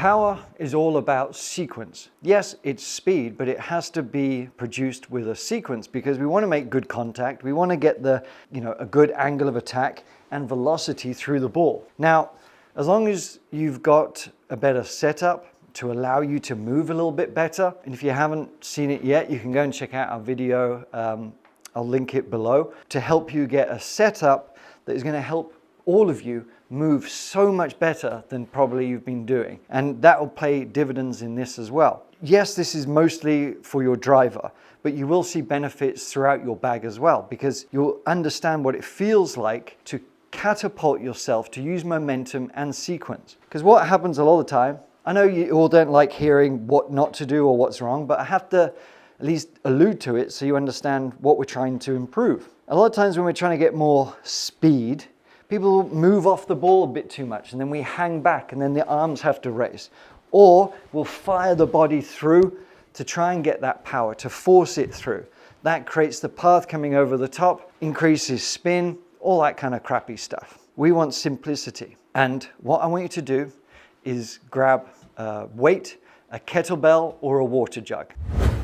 Power is all about sequence. Yes, it's speed, but it has to be produced with a sequence because we want to make good contact. We want to get a good angle of attack and velocity through the ball. Now, as long as you've got a better setup to allow you to move a little bit better, and if you haven't seen it yet, you can go and check out our video. I'll link it below to help you get a setup that is going to help all of you move so much better than probably you've been doing. And that will pay dividends in this as well. Yes, this is mostly for your driver, but you will see benefits throughout your bag as well, because you'll understand what it feels like to catapult yourself, to use momentum and sequence. Because what happens a lot of the time, I know you all don't like hearing what not to do or what's wrong, but I have to at least allude to it so you understand what we're trying to improve. A lot of times when we're trying to get more speed, people move off the ball a bit too much and then we hang back and then the arms have to race. Or we'll fire the body through to try and get that power, to force it through. That creates the path coming over the top, increases spin, all that kind of crappy stuff. We want simplicity. And what I want you to do is grab a weight, a kettlebell or a water jug.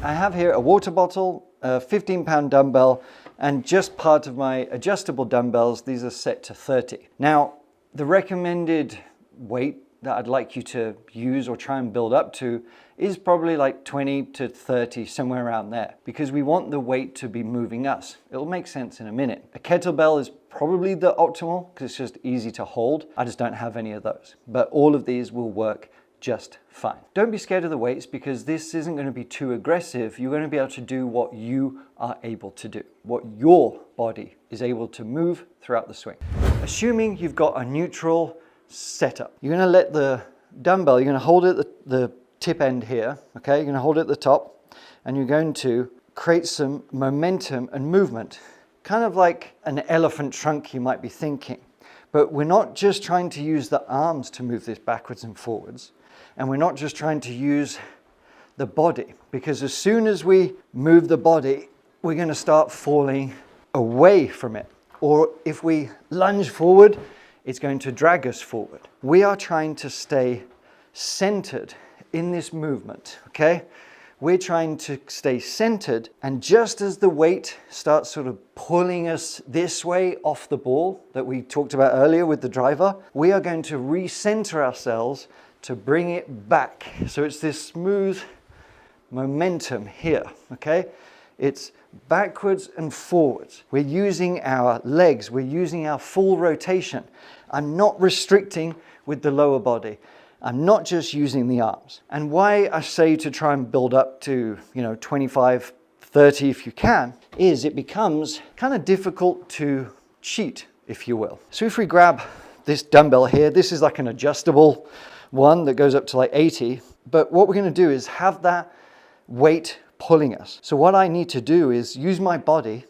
I have here a water bottle, a 15-pound dumbbell, and just part of my adjustable dumbbells. These are set to 30. Now, the recommended weight that I'd like you to use or try and build up to is probably like 20 to 30, somewhere around there, because we want the weight to be moving us. It'll make sense in a minute. A kettlebell is probably the optimal because it's just easy to hold. I just don't have any of those, but all of these will work just fine. Don't be scared of the weights because this isn't going to be too aggressive. You're going to be able to do what you are able to do, what your body is able to move throughout the swing. Assuming you've got a neutral setup, you're going to let the dumbbell, you're going to hold it at the tip end here, okay? You're going to hold it at the top and you're going to create some momentum and movement, kind of like an elephant trunk you might be thinking. But we're not just trying to use the arms to move this backwards and forwards. And we're not just trying to use the body, because as soon as we move the body, we're going to start falling away from it. Or if we lunge forward, it's going to drag us forward. We are trying to stay centered in this movement, okay? We're trying to stay centered, and just as the weight starts sort of pulling us this way off the ball that we talked about earlier with the driver, we are going to recenter ourselves to bring it back. So it's this smooth momentum here, okay? It's backwards and forwards. We're using our legs, we're using our full rotation. I'm not restricting with the lower body. I'm not just using the arms. And why I say to try and build up to, 25, 30 if you can, is it becomes kind of difficult to cheat, if you will. So if we grab this dumbbell here, this is like an adjustable one that goes up to like 80. But what we're going to do is have that weight pulling us. So what I need to do is use my body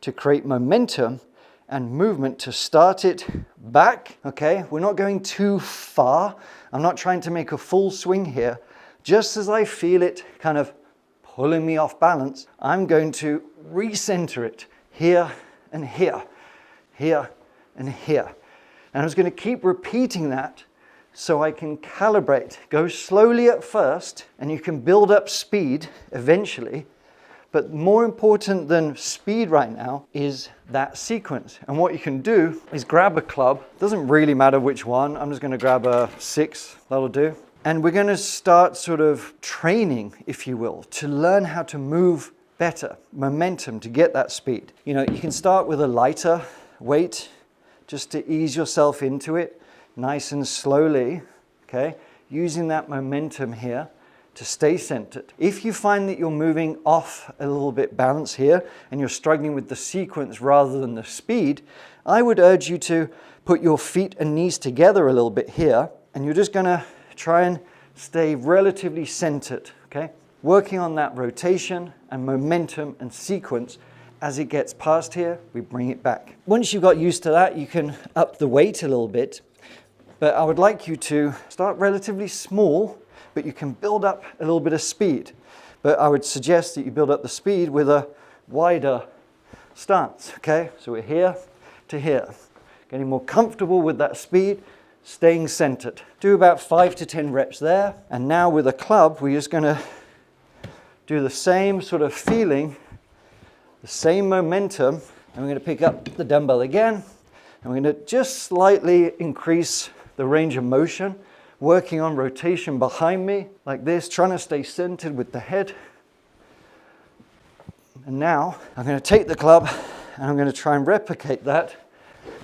to create momentum and movement to start it back, okay? We're not going too far. I'm not trying to make a full swing here. Just as I feel it kind of pulling me off balance, I'm going to recenter it here and here, here and here. And I'm just going to keep repeating that so I can calibrate. Go slowly at first, and you can build up speed eventually. But more important than speed right now is that sequence. And what you can do is grab a club. Doesn't really matter which one. I'm just going to grab a 6. That'll do. And we're going to start sort of training, if you will, to learn how to move better, momentum to get that speed. You can start with a lighter weight just to ease yourself into it, nice and slowly, okay? Using that momentum here to stay centered. If you find that you're moving off a little bit balance here and you're struggling with the sequence rather than the speed, I would urge you to put your feet and knees together a little bit here, and you're just gonna try and stay relatively centered, okay? Working on that rotation and momentum and sequence. As it gets past here, we bring it back. Once you've got used to that, you can up the weight a little bit, but I would like you to start relatively small, but you can build up a little bit of speed. But I would suggest that you build up the speed with a wider stance, okay? So we're here to here. Getting more comfortable with that speed, staying centered. Do about 5 to 10 reps there. And now with a club, we're just gonna do the same sort of feeling, the same momentum, and we're gonna pick up the dumbbell again, and we're gonna just slightly increase the range of motion, working on rotation behind me, like this, trying to stay centered with the head. And now I'm gonna take the club, and I'm gonna try and replicate that,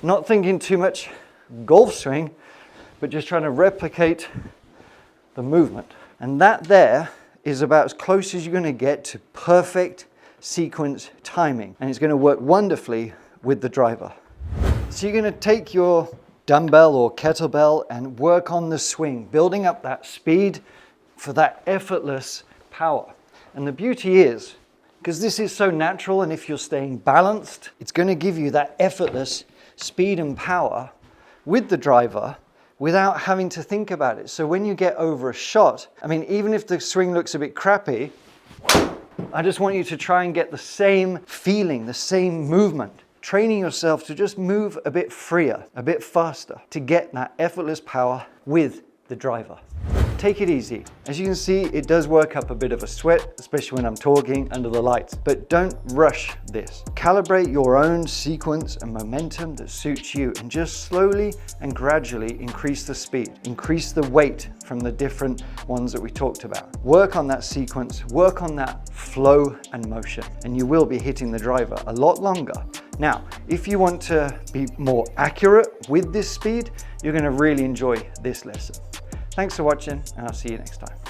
not thinking too much golf swing, but just trying to replicate the movement. And that there is about as close as you're going to get to perfect sequence timing. And it's going to work wonderfully with the driver. So you're going to take your dumbbell or kettlebell and work on the swing, building up that speed for that effortless power. And the beauty is, because this is so natural, and if you're staying balanced, it's going to give you that effortless speed and power with the driver without having to think about it. So when you get over a shot, I mean, even if the swing looks a bit crappy, I just want you to try and get the same feeling, the same movement, training yourself to just move a bit freer, a bit faster, to get that effortless power with the driver. Take it easy. As you can see, it does work up a bit of a sweat, especially when I'm talking under the lights, but don't rush this. Calibrate your own sequence and momentum that suits you, and just slowly and gradually increase the speed, increase the weight from the different ones that we talked about. Work on that sequence, work on that flow and motion, and you will be hitting the driver a lot longer. Now, if you want to be more accurate with this speed, you're going to really enjoy this lesson. Thanks for watching, and I'll see you next time.